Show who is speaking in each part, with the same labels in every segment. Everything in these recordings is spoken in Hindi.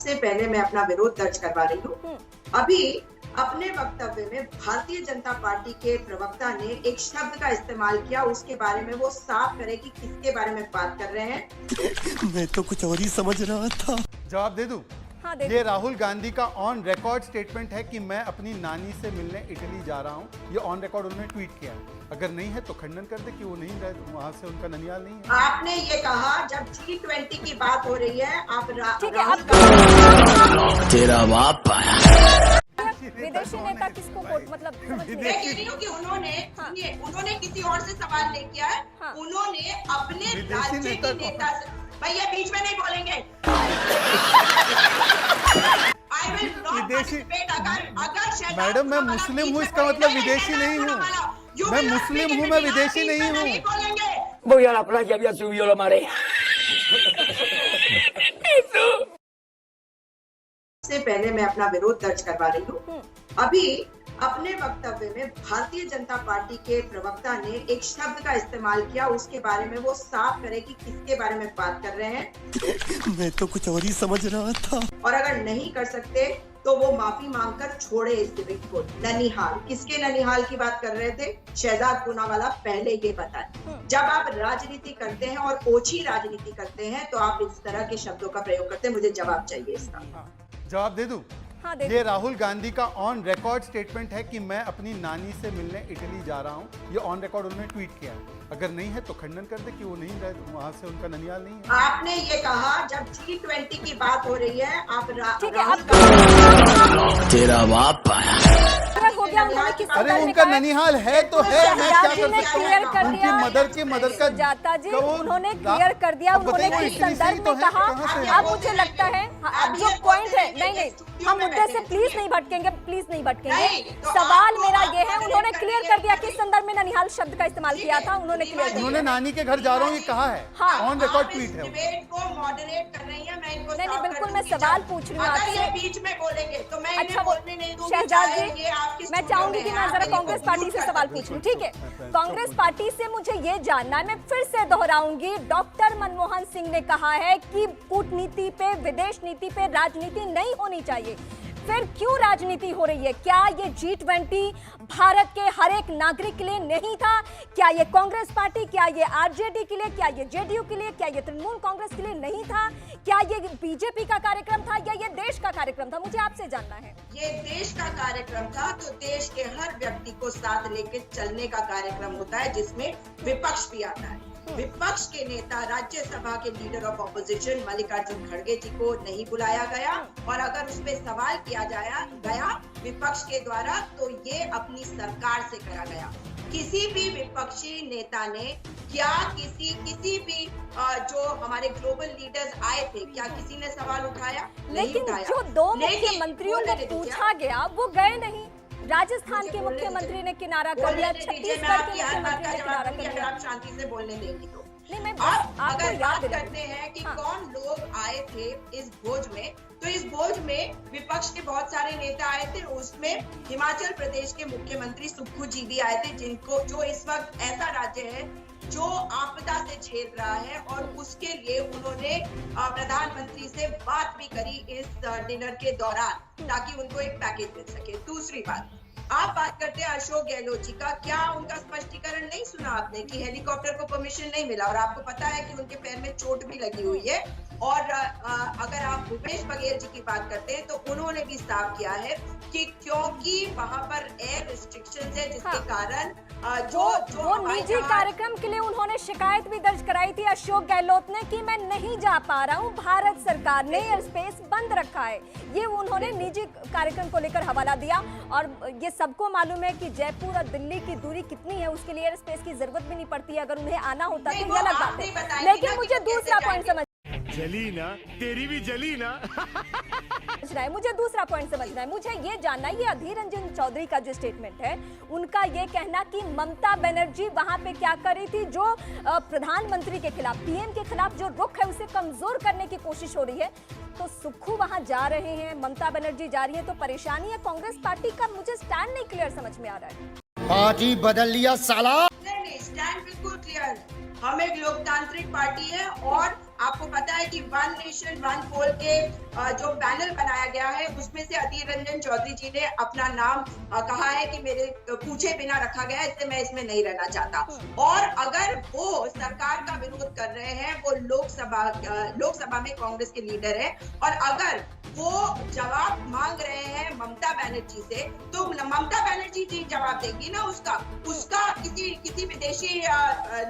Speaker 1: से पहले मैं अपना विरोध दर्ज करवा रही हूँ। अभी अपने वक्तव्य में भारतीय जनता पार्टी के प्रवक्ता ने एक शब्द का इस्तेमाल किया, उसके बारे में वो साफ करे कि किसके बारे में बात कर रहे हैं।
Speaker 2: मैं तो कुछ और ही समझ रहा था।
Speaker 3: जवाब दे दूं?
Speaker 4: हाँ,
Speaker 3: ये राहुल गांधी का ऑन रिकॉर्ड स्टेटमेंट है कि मैं अपनी नानी से मिलने इटली जा रहा हूँ। ये ऑन रिकॉर्ड उन्होंने ट्वीट किया है। अगर नहीं है तो खंडन कर दे कि वो नहीं रहे, वहां से उनका ननियाल नहीं है।
Speaker 1: आपने ये कहा जब G20 की बात हो रही है, आप
Speaker 2: तेरा बाप
Speaker 4: विदेशी नेता किसको वोट मतलब समझ नहीं
Speaker 1: मैं कह रही हूँ कि उन्होंने किसी और से सवाल नहीं किया है।
Speaker 4: हाँ।
Speaker 1: उन्होंने अपने राज्य के नेता से, भैया बीच में नहीं बोलेंगे। I will not participate अगर
Speaker 3: मैडम मैं मुस्लिम हूँ, इसका मतलब विदेशी नहीं हूँ। मैं मुस्लिम हूँ, मैं विदेशी नहीं हूँ।
Speaker 5: Voy a la playa y subió la marea.
Speaker 1: से पहले मैं अपना विरोध दर्ज करवा रही हूँ। अभी अपने वक्तव्य में भारतीय जनता पार्टी के प्रवक्ता ने एक शब्द का इस्तेमाल किया, उसके बारे में वो साफ करे कि किसके बारे में बात कर रहे हैं।
Speaker 2: मैं तो कुछ और ही समझ रहा था।
Speaker 1: और अगर नहीं कर सकते तो वो माफी मांगकर छोड़े इस डिबेट को। ननिहाल, किसके ननिहाल की बात कर रहे थे? शहजाद पूनावाला पहले ये बताए। जब आप राजनीति करते हैं और ओछी राजनीति करते हैं तो आप इस तरह के शब्दों का प्रयोग करते हैं। मुझे जवाब चाहिए इसका।
Speaker 3: जवाब दे दूं?
Speaker 4: हाँ,
Speaker 3: ये राहुल गांधी का ऑन रिकॉर्ड स्टेटमेंट है कि मैं अपनी नानी से मिलने इटली जा रहा हूँ। ये ऑन रिकॉर्ड उन्होंने ट्वीट किया है। अगर नहीं है तो खंडन कर दे कि वो नहीं रहे, वहां से उनका ननियाल नहीं है।
Speaker 1: आपने ये कहा जब G20 की बात हो रही है, आप
Speaker 2: तेरा बाप
Speaker 4: हो गया। उन्होंने किस
Speaker 3: अरे उनका ननिहाल है तो है, मैं क्या कर सकता हूँ? उनकी मदर का
Speaker 4: जाता जी उन्होंने क्लियर कर दिया। उन्होंने किस संदर्भ में कहा? अब मुझे लगता है अब जो पॉइंट है, नहीं हम मुद्दे से प्लीज नहीं भटकेंगे। सवाल मेरा ये है, उन्होंने क्लियर कर दिया किस संदर्भ में ननिहाल शब्द का इस्तेमाल किया था।
Speaker 3: उन्होंने नानी के घर जा रहा हूँ ये कहा है।
Speaker 4: हाँ।
Speaker 3: ऑन रिकॉर्ड ट्वीट है।
Speaker 1: डिबेट को मॉडरेट कर रही है। मैं इनको
Speaker 4: नहीं बिल्कुल, मैं सवाल पूछ रही हूँ आपसे।
Speaker 1: बीच में बोलेंगे तो मैं
Speaker 4: अच्छा
Speaker 1: बोलने नहीं दूंगी।
Speaker 4: शहजाद जी, मैं चाहूंगी कि मैं जरा कांग्रेस पार्टी से सवाल पूछूं, ठीक है? कांग्रेस पार्टी से मुझे ये जानना है, मैं फिर से दोहराऊंगी। डॉक्टर मनमोहन सिंह ने कहा है कि कूटनीति पे, विदेश नीति पे राजनीति नहीं होनी चाहिए। फिर क्यों राजनीति हो रही है? क्या ये G20 भारत के हर एक नागरिक के लिए नहीं था? क्या ये कांग्रेस पार्टी, क्या ये आरजेडी के लिए, क्या ये जेडीयू के लिए, क्या ये तृणमूल कांग्रेस के लिए नहीं था? क्या ये बीजेपी का कार्यक्रम था या ये देश का कार्यक्रम था? मुझे आपसे जानना है।
Speaker 1: ये देश का कार्यक्रम था तो देश के हर व्यक्ति को साथ लेकर चलने का कार्यक्रम होता है, जिसमें विपक्ष भी आता है। विपक्ष के नेता, राज्यसभा के लीडर ऑफ ऑपोजिशन मल्लिकार्जुन खड़गे जी को नहीं बुलाया गया, और अगर उस पे सवाल किया गया विपक्ष के द्वारा तो ये अपनी सरकार से करा गया। किसी भी विपक्षी नेता ने क्या किसी भी जो हमारे ग्लोबल लीडर्स आए थे, क्या किसी ने सवाल उठाया?
Speaker 4: लेकिन जो दो मुख्यमंत्रियों को पूछा गया वो गए नहीं। राजस्थान के मुख्यमंत्री ने किनारा कर दिया, छत्तीसगढ़ के मुख्यमंत्री ने किनारा कर दिया।
Speaker 1: आप शांति से बोलने देंगी तो
Speaker 4: नहीं,
Speaker 1: अब अगर बात करते हैं कि कौन लोग आए थे इस भोज में, तो इस भोज में विपक्ष के बहुत सारे नेता आए थे। उसमें हिमाचल प्रदेश के मुख्यमंत्री सुक्खू जी भी आए थे, जो इस वक्त ऐसा राज्य है जो आपदा से झेल रहा है, और उसके लिए उन्होंने प्रधानमंत्री से बात भी करी इस डिनर के दौरान, ताकि उनको एक पैकेज मिल सके। दूसरी बात, आप बात करते हैं अशोक गहलोत जी का। क्या उनका स्पष्टीकरण नहीं सुना आपने कि हेलीकॉप्टर को परमिशन नहीं मिला, और आपको पता है कि उनके पैर में चोट भी लगी हुई है? और अगर आप भूपेश बघेल जी की बात करते हैं तो उन्होंने भी साफ किया है कि क्योंकि वहां पर एयर रिस्ट्रिक्शंस है, जिसके कारण
Speaker 4: वो निजी कार्यक्रम के लिए उन्होंने शिकायत भी दर्ज कराई थी अशोक गहलोत ने कि मैं नहीं जा पा रहा हूं, भारत सरकार ने एयर स्पेस बंद रखा है। ये उन्होंने निजी कार्यक्रम को लेकर हवाला दिया, और ये सबको मालूम है कि जयपुर और दिल्ली की दूरी कितनी है, उसके लिए एयर स्पेस की जरूरत भी नहीं पड़ती। अगर उन्हें आना होता तो ये अलग बात है। लेकिन मुझे दूसरा पॉइंट
Speaker 2: जली ना, तेरी भी जली ना।
Speaker 4: समझना है, मुझे दूसरा पॉइंट समझना है। मुझे ये जानना है, ये अधीर रंजन चौधरी का जो स्टेटमेंट है, उनका ये कहना कि ममता बनर्जी वहां पे क्या कर रही थी, जो प्रधानमंत्री के खिलाफ, पीएम के खिलाफ जो रुख है उसे कमजोर करने की कोशिश हो रही है। तो सुक्खू वहां जा रहे हैं, ममता बनर्जी जा रही है, तो परेशानी है कांग्रेस पार्टी का। मुझे स्टैंड नहीं क्लियर समझ में आ रहा है।
Speaker 2: पार्टी बदल लिया साला।
Speaker 1: नहीं, स्टैंड बिल्कुल क्लियर। हम एक लोकतांत्रिक पार्टी है, और आपको पता है कि वन नेशन वन पोल के जो पैनल बनाया गया है उसमें से अधीर रंजन चौधरी जी ने अपना नाम कहा है कि मेरे पूछे बिना रखा गया, इसलिए मैं इसमें नहीं रहना चाहता। और अगर वो सरकार का विरोध कर रहे हैं, वो लोकसभा में कांग्रेस के लीडर है, और अगर वो जवाब मांग रहे हैं ममता बनर्जी से, तो ममता बनर्जी जी जवाब देगी ना उसका किसी विदेशी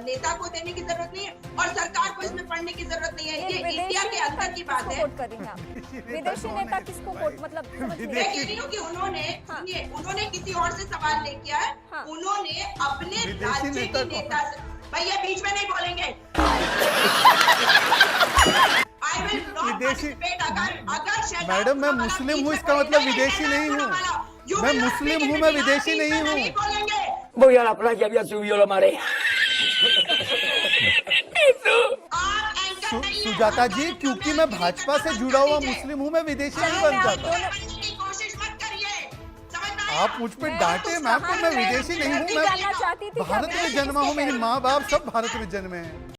Speaker 1: नेता को देने की जरूरत नहीं है और सरकार को इसमें पढ़ने की जरूरत नहीं है। ये इंडिया के अंदर की बात है।
Speaker 4: विदेशी नेता किसको वोट मतलब
Speaker 1: मैं कह रही हूँ कि उन्होंने किसी और से सवाल नहीं किया है, उन्होंने अपने राज्य के नेता से। भैया बीच में नहीं बोलेंगे।
Speaker 3: मैडम मैं मुस्लिम हूँ, इसका मतलब विदेशी नहीं हूँ। मैं मुस्लिम हूँ, मैं विदेशी नहीं हूँ।
Speaker 5: Voy a la playa, había subido la marea.
Speaker 3: Sujata जी, क्योंकि मैं भाजपा से जुड़ा हुआ मुस्लिम हूँ, मैं विदेशी नहीं बन जाता। आप मुझ पे डांटे मैम, तो मैं विदेशी नहीं हूँ, मैं भारत में जन्मा हूँ, मेरे माँ बाप सब भारत में जन्मे हैं।